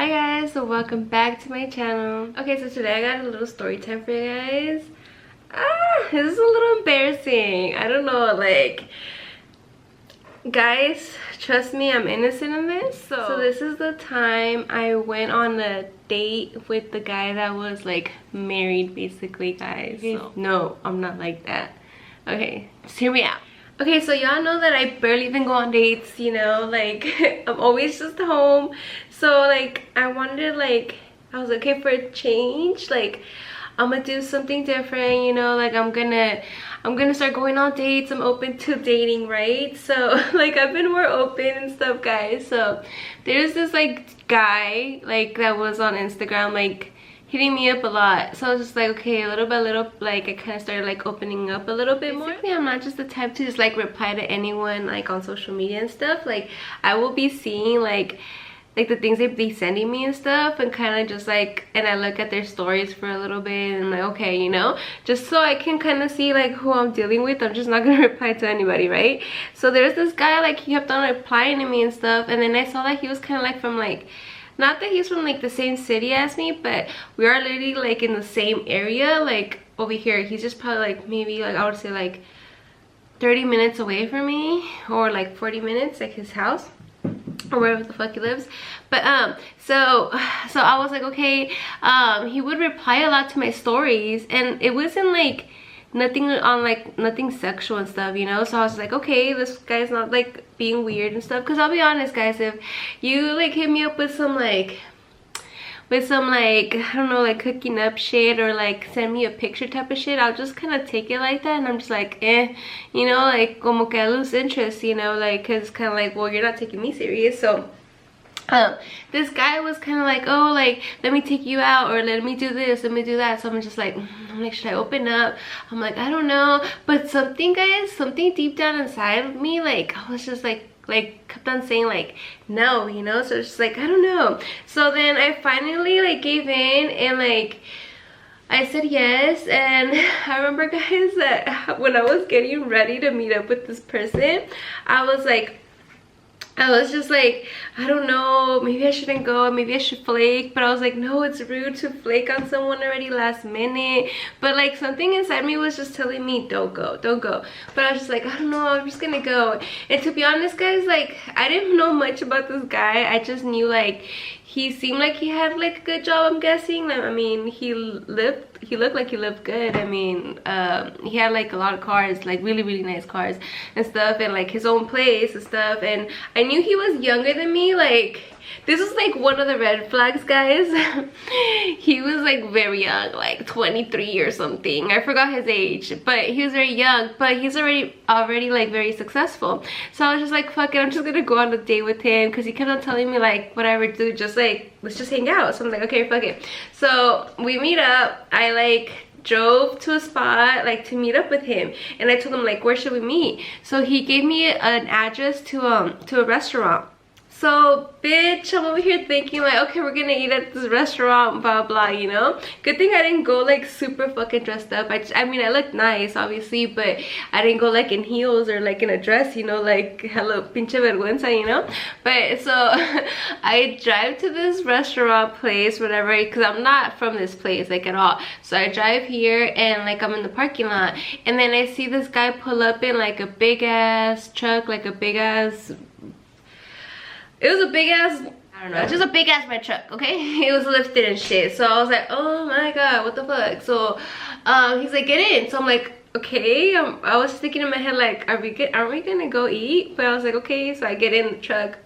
Hi guys, so welcome back to my channel. Okay, so today I got a little story time for you guys. This is a little embarrassing. I don't know, like, guys, trust me, I'm innocent in this. So this is the time I went on a date with the guy that was like married, basically, guys. So, no, I'm not like that. Okay, just hear me out. Okay, so y'all know that I barely even go on dates, you know, like I'm always just home. So like I wanted, like, I was okay for a change, like I'm gonna do something different, you know, like I'm gonna start going on dates. I'm open to dating, right? So like I've been more open and stuff, guys. So there's this like guy like that was on Instagram like hitting me up a lot. So I was just like, okay, little by little, like I kind of started like opening up a little bit more. Basically, I'm not just the type to just like reply to anyone like on social media and stuff. Like I will be seeing like the things they be sending me and stuff, and kind of just like, and I look at their stories for a little bit and I'm like, okay, you know, just so I can kind of see like who I'm dealing with. I'm just not gonna reply to anybody, right? So there's this guy, like he kept on replying to me and stuff, and then I saw that he was kind of like from like, not that he's from like the same city as me, but we are literally like in the same area, like over here. He's just probably like maybe like I would say like 30 minutes away from me, or like 40 minutes, like his house or wherever the fuck he lives. But so I was like, okay, he would reply a lot to my stories, and it wasn't like nothing on like nothing sexual and stuff, you know. So I was like, okay, this guy's not like being weird and stuff. Because I'll be honest, guys, if you like hit me up with some like I don't know, like hooking up shit, or like send me a picture type of shit, I'll just kind of take it like that, and I'm just like, you know, like como que I lose interest, you know, like, because kind of like, well, you're not taking me serious. So this guy was kind of like, oh, like, let me take you out, or let me do this, let me do that. So I'm just like, should I open up? I'm like, I don't know. But something, guys, something deep down inside of me, like, I was just like kept on saying like no, you know. So it's just like, I don't know. So then I finally like gave in, and like I said yes. And I remember, guys, that when I was getting ready to meet up with this person, I was just like, I don't know, maybe I shouldn't go, maybe I should flake. But I was like, no, it's rude to flake on someone already last minute. But like something inside me was just telling me, don't go, don't go. But I was just like, I don't know, I'm just gonna go. And to be honest, guys, like I didn't know much about this guy. I just knew like he seemed like he had like a good job, I'm guessing. I mean, he looked like he lived good. I mean, he had like a lot of cars, like really nice cars and stuff, and like his own place and stuff. And I knew he was younger than me. Like this was like one of the red flags, guys. He was like very young, like 23 or something. I forgot his age, but he was very young. But he's already like very successful. So I was just like, fuck it, I'm just gonna go on a date with him, because he kept on telling me like, whatever, dude, just like let's just hang out. So I'm like, okay, fuck it. So we meet up. I like drove to a spot like to meet up with him, and I told him like, where should we meet? So he gave me an address to a restaurant. So bitch, I'm over here thinking like, okay, we're gonna eat at this restaurant, blah blah, you know. Good thing I didn't go like super fucking dressed up. I mean, I looked nice obviously, but I didn't go like in heels or like in a dress, you know, like hello pinche vergüenza, you know. But so I drive to this restaurant place, whatever, because I'm not from this place like at all. So I drive here, and like I'm in the parking lot, and then I see this guy pull up in like a big ass truck, like a big ass, it was a big ass, I don't know, just a big ass red truck, okay? It was lifted and shit. So I was like, oh my god, what the fuck? So he's like, get in. So I'm like, okay. I was thinking in my head like, aren't we gonna go eat? But I was like, okay. So I get in the truck,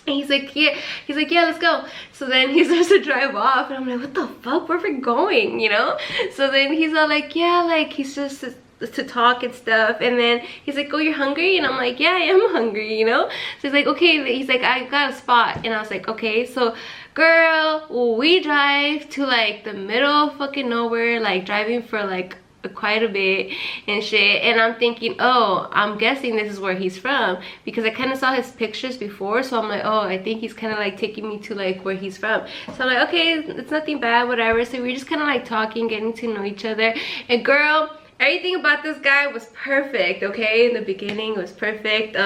and he's like, yeah, let's go. So then he starts to drive off, and I'm like, what the fuck, where are we going, you know? So then he's all like, yeah, like he's just to talk and stuff. And then he's like, oh, you're hungry? And I'm like, yeah, I am hungry, you know. So he's like, okay. He's like, I got a spot. And I was like, okay. So girl, we drive to like the middle of fucking nowhere, like driving for like quite a bit and shit. And I'm thinking, oh, I'm guessing this is where he's from, because I kind of saw his pictures before. So I'm like, oh, I think he's kind of like taking me to like where he's from. So I'm like, okay, it's nothing bad, whatever. So we're just kind of like talking, getting to know each other. And girl, everything about this guy was perfect, okay? In the beginning, it was perfect.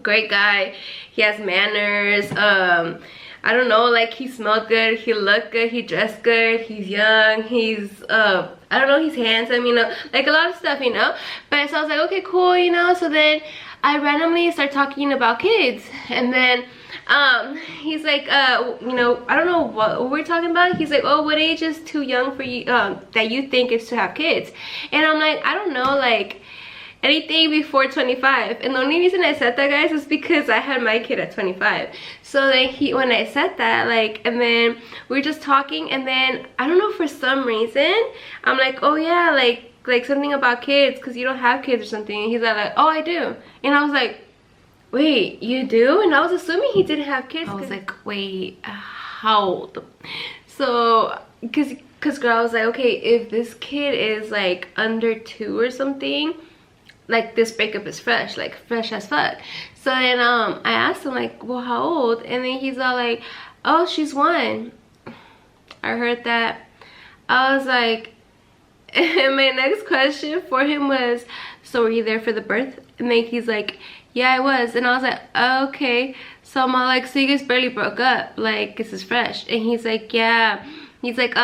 Great guy. He has manners. I don't know, like he smelled good, he looked good, he dressed good, he's young, he's I don't know, he's handsome, you know, like a lot of stuff, you know. But so I was like, okay, cool, you know. So then I randomly start talking about kids, and then he's like, you know, I don't know what we're talking about. He's like, oh, what age is too young for you, that you think is to have kids? And I'm like, I don't know, like anything before 25. And the only reason I said that, guys, is because I had my kid at 25. So then when I said that, like, and then we were just talking, and then I don't know, for some reason I'm like, oh yeah, like something about kids, because you don't have kids or something. And he's like, oh, I do. And I was like, wait, you do? And I was assuming he didn't have kids. I was like, wait, how old? So because girl, I was like, okay, if this kid is like under 2 or something, like this breakup is fresh, like fresh as fuck. So then I asked him, like, well, how old? And then he's all like, oh, she's 1. I heard that. I was like, and my next question for him was, so were you there for the birth? And then he's like, yeah, I was. And I was like, oh, okay. So I'm all like, so you guys barely broke up, like this is fresh? And he's like, yeah. He's like,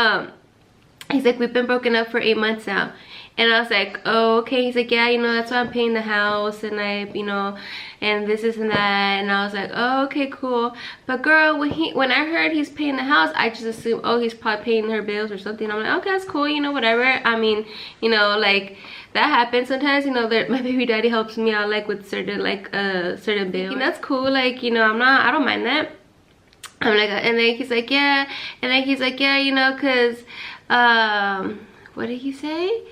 we've been broken up for 8 months now. And I was like, oh, okay. He's like, yeah, you know, that's why I'm paying the house, and I, you know, and this and that. And I was like, oh, okay, cool. But girl, when I heard he's paying the house, I just assumed, oh, he's probably paying her bills or something. I'm like, okay, that's cool, you know, whatever. I mean, you know, like that happens sometimes, you know, that my baby daddy helps me out like with certain certain bills. And that's cool, like, you know, I don't mind that. I'm like, and then he's like, yeah. And then he's like, yeah, you know, cause what did he say?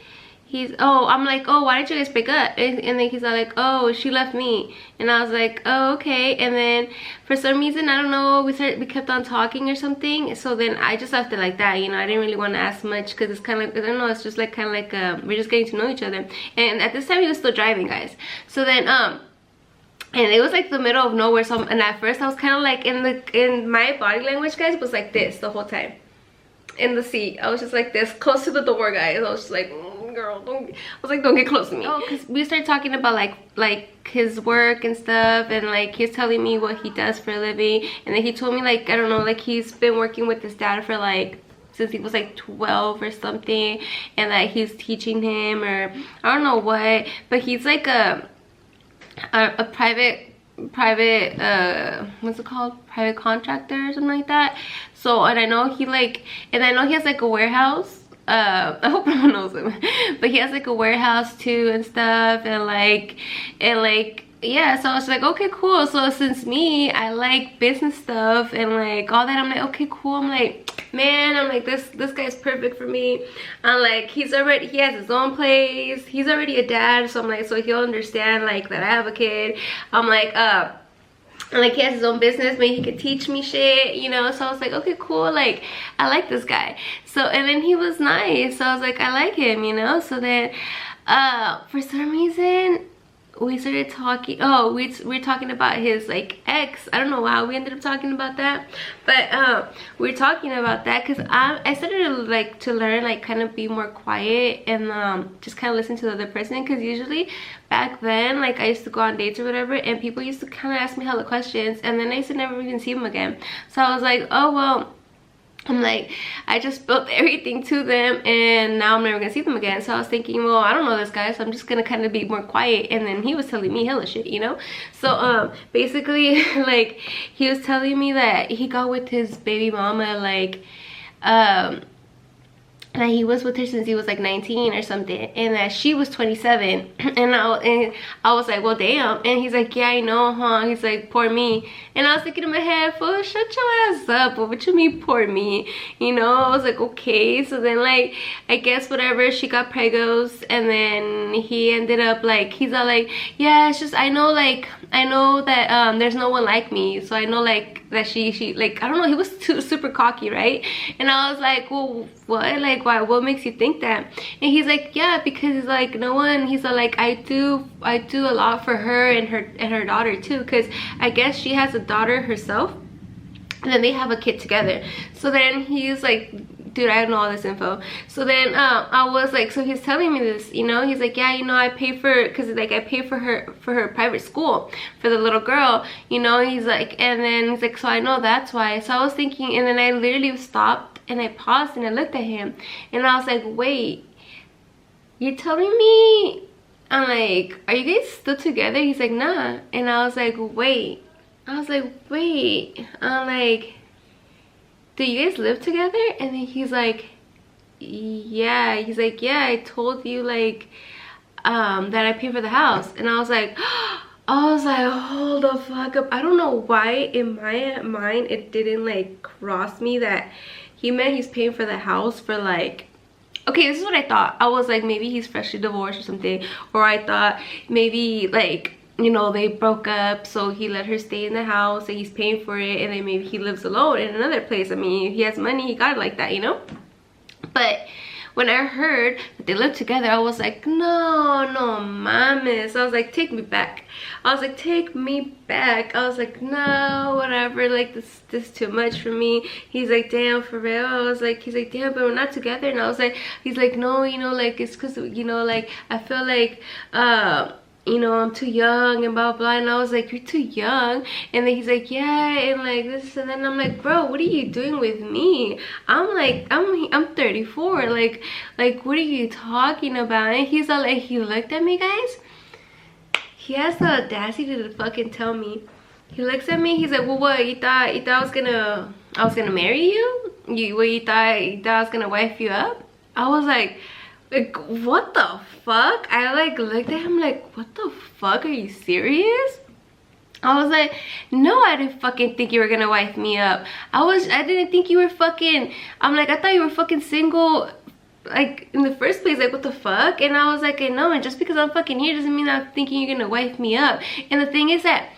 I'm like, oh, why did you guys break up? And then he's like, oh, she left me. And I was like, oh, okay. And then for some reason, I don't know, we kept on talking or something. So then I just left it like that, you know. I didn't really want to ask much, because it's kind of like, I don't know, it's just like kind of like we're just getting to know each other. And at this time he was still driving, guys. So then and it was like the middle of nowhere. So and at first I was kind of like in my body language, guys, was like this the whole time in the seat. I was just like this, close to the door, guys. I was just like, girl, don't. I was like, don't get close to me. Oh, because we started talking about like his work and stuff, and like he's telling me what he does for a living. And then he told me, like, I don't know, like he's been working with his dad for like since he was like 12 or something, and like he's teaching him, or I don't know what, but he's like a private what's it called, private contractor or something like that. So, and I know he has like a warehouse. I hope no one knows him, but he has like a warehouse too and stuff, and like yeah. So I was like, okay, cool. So since me, I like business stuff and like all that, I'm like, okay, cool. I'm like, man, I'm like, this guy's perfect for me. I'm like, he has his own place, he's already a dad, so I'm like, so he'll understand like that I have a kid. I'm like, and like he has his own business, maybe he could teach me shit, you know. So I was like, okay, cool, like I like this guy. So, and then he was nice, so I was like, I like him, you know. So then for some reason we started talking. Oh, we're talking about his like ex. I don't know how we ended up talking about that, but we're talking about that because I started to learn, like kind of be more quiet and just kind of listen to the other person, because usually back then, like I used to go on dates or whatever, and people used to kind of ask me hella questions, and then I used to never even see them again. So I was like, oh well, I'm like, I just built everything to them, and now I'm never gonna see them again. So I was thinking, well, I don't know this guy, so I'm just gonna kind of be more quiet. And then he was telling me hella shit, you know. So basically like he was telling me that he got with his baby mama, like that he was with her since he was like 19 or something, and that she was 27. And I was like, well, damn. And he's like, yeah, I know, huh? He's like, poor me. And I was thinking in my head, fool, shut your ass up. What you mean, poor me? You know, I was like, okay. So then, like, I guess whatever, she got pregos, and then he ended up like, he's all like, yeah, it's just, I know that there's no one like me. So I know like that she like, I don't know, he was super cocky, right? And I was like, well, what? Like, why? What makes you think that? And he's like, yeah, because he's like, no one. He's like, I do a lot for her and her daughter too, because I guess she has a daughter herself, and then they have a kid together. So then he's like dude, I know all this info. So then I was like, so he's telling me this, you know, he's like, yeah, you know, I pay for, because like I pay for her private school for the little girl, you know. He's like, and then he's like, so I know that's why. So I was thinking, and then I literally stopped and I paused and I looked at him and I was like, wait, you're telling me, I'm like, are you guys still together? He's like, nah. And I was like, wait, I'm like, do you guys live together? And then he's like, yeah. He's like, yeah, I told you like that I pay for the house. And I was like, hold the fuck up. I don't know why in my mind it didn't like cross me that he meant he's paying for the house for like, okay, this is what I thought. I was like, maybe he's freshly divorced or something, or I thought maybe like, you know, they broke up, so he let her stay in the house and he's paying for it, and then maybe he lives alone in another place. I mean, if he has money, he got it like that, you know. But when I heard that they lived together, I was like, no mames. I was like, take me back. I was like, take me back. I was like, no, whatever, like this is too much for me. He's like, damn, for real. I was like, he's like, damn, but we're not together. And I was like, he's like, no, you know, like it's because, you know, like I feel like you know, I'm too young and blah blah. And I was like, you're too young. And then he's like, yeah, and like this. And then I'm like, bro, what are you doing with me? I'm like, I'm 34. Like what are you talking about? And he's all like, he looked at me, guys. He has the audacity to fucking tell me. He looks at me, he's like, well, what, you thought I was gonna marry you? You thought I was gonna wife you up? I was like, what the fuck? I like looked at him like, what the fuck, are you serious? I was like, no, I didn't fucking think you were gonna wife me up. I didn't think you were fucking, I'm like, I thought you were fucking single like in the first place. Like, what the fuck? And I was like, no, and just because I'm fucking here doesn't mean I'm thinking you're gonna wife me up. And the thing is that,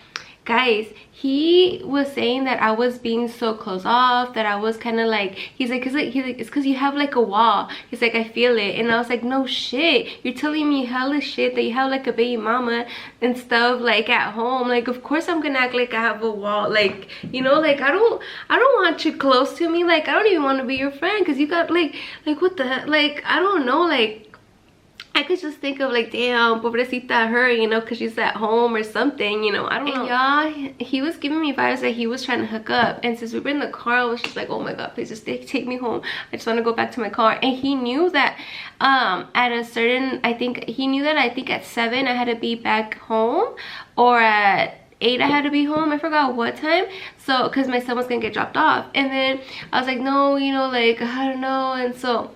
guys, he was saying that I was being so closed off, that I was kind of like, he's like, it's because you have like a wall. He's like, I feel it. And I was like, no shit, you're telling me hella shit that you have like a baby mama and stuff like at home. Like, of course I'm gonna act like I have a wall. Like, you know, like I don't want you close to me. Like, I don't even want to be your friend because you got like what the heck? Like, I don't know, like I could just think of like, damn, pobrecita her, you know, because she's at home or something, you know. I don't know. Y'all, he was giving me vibes that he was trying to hook up. And since we were in the car, I was just like, oh my god, please just take me home. I just want to go back to my car. And he knew that at a certain, I think at 7 I had to be back home, or at 8 I had to be home. I forgot what time. So, because my son was going to get dropped off. And then I was like, no, you know, like, I don't know. And so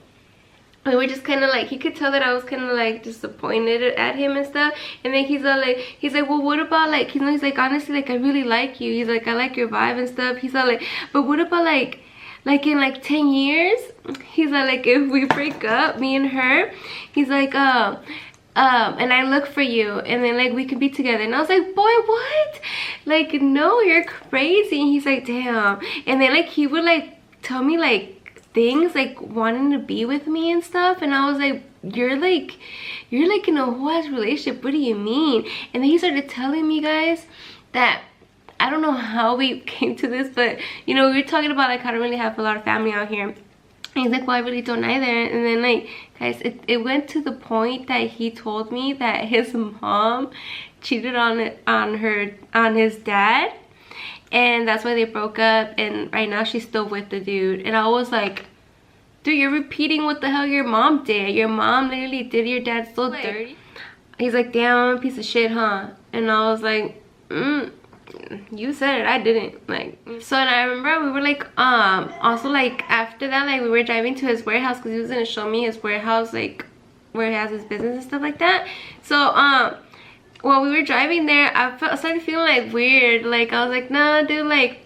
we were just kind of like, he could tell that I was kind of like disappointed at him and stuff. And then he's like, well, what about like, you know, he's like, honestly, like I really like you. He's like, I like your vibe and stuff. He's all like, but what about like in like 10 years? He's like, if we break up, me and her, he's like, and I look for you, and then like we could be together. And I was like, boy, what? Like, no, you're crazy. And he's like, damn. And then like he would like tell me like things like wanting to be with me and stuff, and I was like, you're like in a whole ass relationship, what do you mean? And then he started telling me, guys, that I don't know how we came to this, but you know, we were talking about like I don't really have a lot of family out here. And he's like, well, I really don't either. And then like, guys, it went to the point that he told me that his mom cheated on his dad, and that's why they broke up, and right now she's still with the dude. And I was like, dude, you're repeating what the hell your mom did. Your mom literally did your dad so dirty. He's like, damn, I'm a piece of shit, huh? And I was like, you said it, I didn't. Like, so, and I remember we were like, also like after that, like we were driving to his warehouse because he was gonna show me his warehouse, like where he has his business and stuff like that. So while we were driving there, I started feeling like weird. Like I was like, nah, dude, like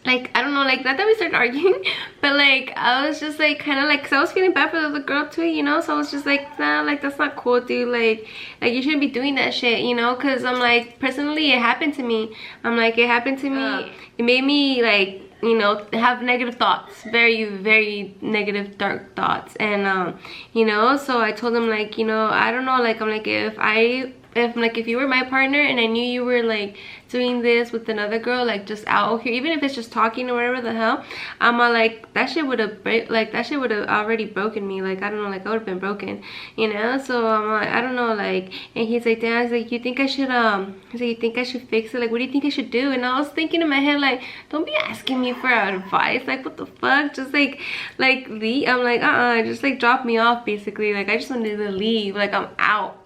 I don't know, like not that we started arguing, but like I was just like kind of like, because I was feeling bad for the girl too, you know. So I was just like, nah, like that's not cool, dude. Like you shouldn't be doing that shit, you know. Because I'm like, personally, it happened to me. I'm like, it happened to me. It made me like, you know, have negative thoughts, very, very negative, dark thoughts. And you know, so I told him like, you know, I don't know, like I'm like, if you were my partner and I knew you were like doing this with another girl, like just out here, even if it's just talking or whatever the hell, I'm like, that shit would have already broken me. Like, I don't know, like I would have been broken, you know. So I'm like, I don't know, like. And he's like, damn, he's like, you think I should he's like, you think I should fix it? Like, what do you think I should do? And I was thinking in my head, like, don't be asking me for advice. Like, what the fuck? Just like leave. I'm like, just like drop me off, basically. Like, I just wanted to leave. Like, I'm out.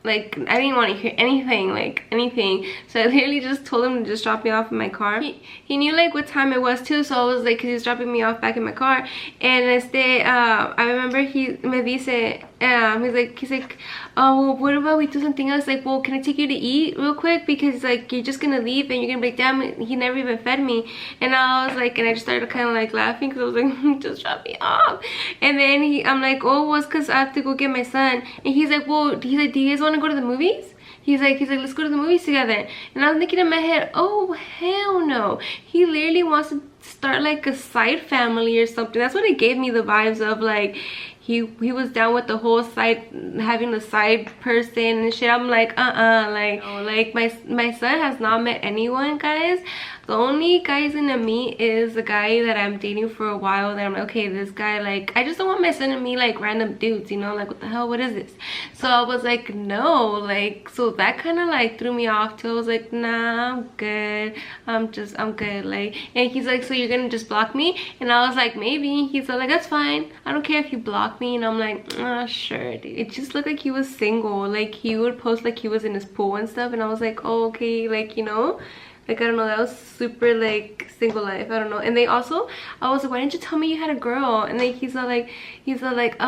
Like, I didn't want to hear anything, like anything. So I literally just told him to just drop me off in my car. He knew like what time it was too, so I was like, because he was dropping me off back in my car. And I remember he me dice, he's like, oh, well, what about we do something else? Like, well, can I take you to eat real quick? Because like, you're just gonna leave and you're gonna be like, damn, he never even fed me. And I was like, and I just started kind of like laughing, because I was like, just drop me off. And then I'm like, oh, well, it's because I have to go get my son. And he's like, well, do you guys want to go to the movies? He's like, let's go to the movies together. And I was thinking in my head, oh, hell no. He literally wants to start like a side family or something. That's what it gave me the vibes of. Like, he was down with the whole side, having the side person and shit. I'm like, like, no, like my son has not met anyone, guys. The only guy he's gonna meet is the guy that I'm dating for a while, that I'm like, okay, this guy, like, I just don't want my son to meet like random dudes, you know, like, what the hell, what is this? So I was like, no, like, so that kind of like threw me off too. I was like, nah, I'm good, I'm good. Like, and he's like, so you're gonna just block me? And I was like, maybe. He's like, that's fine, I don't care if you block me. And I'm like, sure, dude. It just looked like he was single. Like, he would post like he was in his pool and stuff, and I was like, oh, okay, like, you know, like, I don't know, that was super like single life, I don't know. And they also, I was like, why didn't you tell me you had a girl? And then he's all like he's like,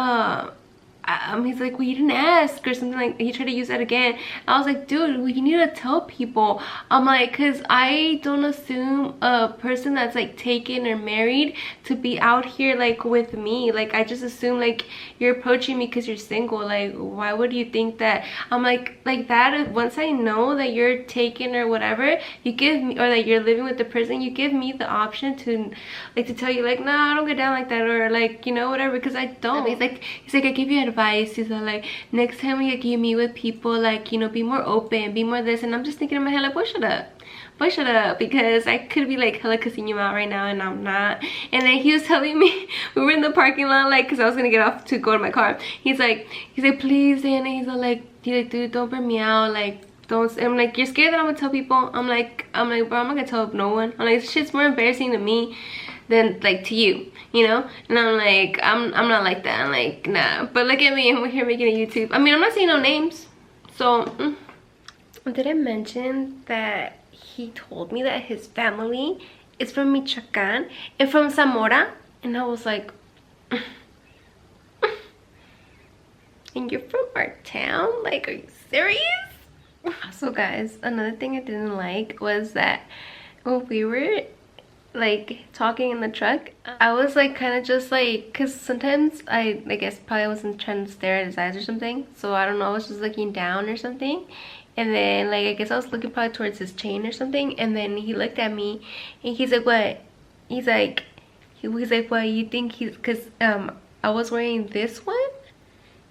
well, you didn't ask, or something. Like, he tried to use that again. I was like, dude, well, you need to tell people. I'm like, because I don't assume a person that's like taken or married to be out here like with me. Like, I just assume like you're approaching me because you're single. Like, why would you think that? I'm like that. Once I know that you're taken or whatever, you give me, or that you're living with the person, you give me the option to like to tell you like, nah, I don't get down like that, or like, you know, whatever, because I don't. He's like, I give you advice. He's like, next time you meet with people, like, you know, be more open, be more this. And I'm just thinking in my head, like, boy, shut up, because I could be like hella cussing you out right now, and I'm not. And then he was telling me, we were in the parking lot, like, because I was gonna get off to go to my car. He's like, please, Diana. He's like, dude, don't burn me out, like, don't. I'm like, you're scared that I'm gonna tell people? I'm like, bro, I'm not gonna tell no one. I'm like, this shit's more embarrassing to me than like to you, you know. And I'm like, I'm not like that. I'm like, nah. But look at me, we're here making a YouTube. I mean, I'm not saying no names. So did I mention that he told me that his family is from Michoacan and from Zamora? And I was like, and you're from our town? Like, are you serious? So guys, another thing I didn't like was that when we were like talking in the truck, I was like kind of just like, because sometimes I guess probably wasn't trying to stare at his eyes or something, so I don't know, I was just looking down or something. And then like, I guess I was looking probably towards his chain or something, and then he looked at me and he's like, what? He's like, what, you think he's, because I was wearing this one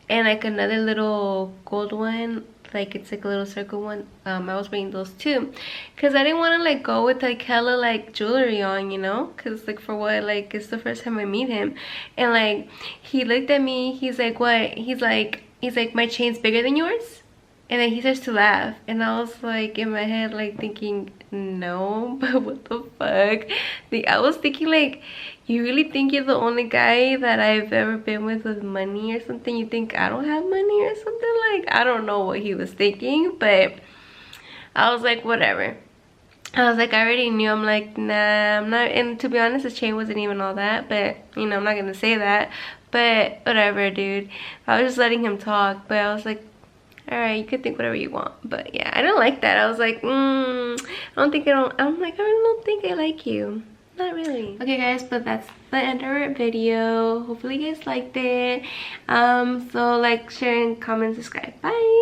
and like another little gold one, like it's like a little circle one. I was wearing those too, because I didn't want to like go with like hella like jewelry on, you know, because like for what, like it's the first time I meet him. And like, he looked at me, he's like, what? He's like, my chain's bigger than yours? And then he starts to laugh, and I was like in my head like thinking, no, but what the fuck? I was thinking like, you really think you're the only guy that I've ever been with money or something? You think I don't have money or something? Like, I don't know what he was thinking, but I was like, whatever. I was like, I already knew. I'm like, nah, I'm not. And to be honest, the chain wasn't even all that, but you know, I'm not gonna say that, but whatever, dude. I was just letting him talk, but I was like, all right, you could think whatever you want. But yeah, I didn't like that. I was like, I'm like, I don't think I like you. Not really. Okay guys, but that's the end of our video. Hopefully you guys liked it. So like, share, and comment, subscribe. Bye.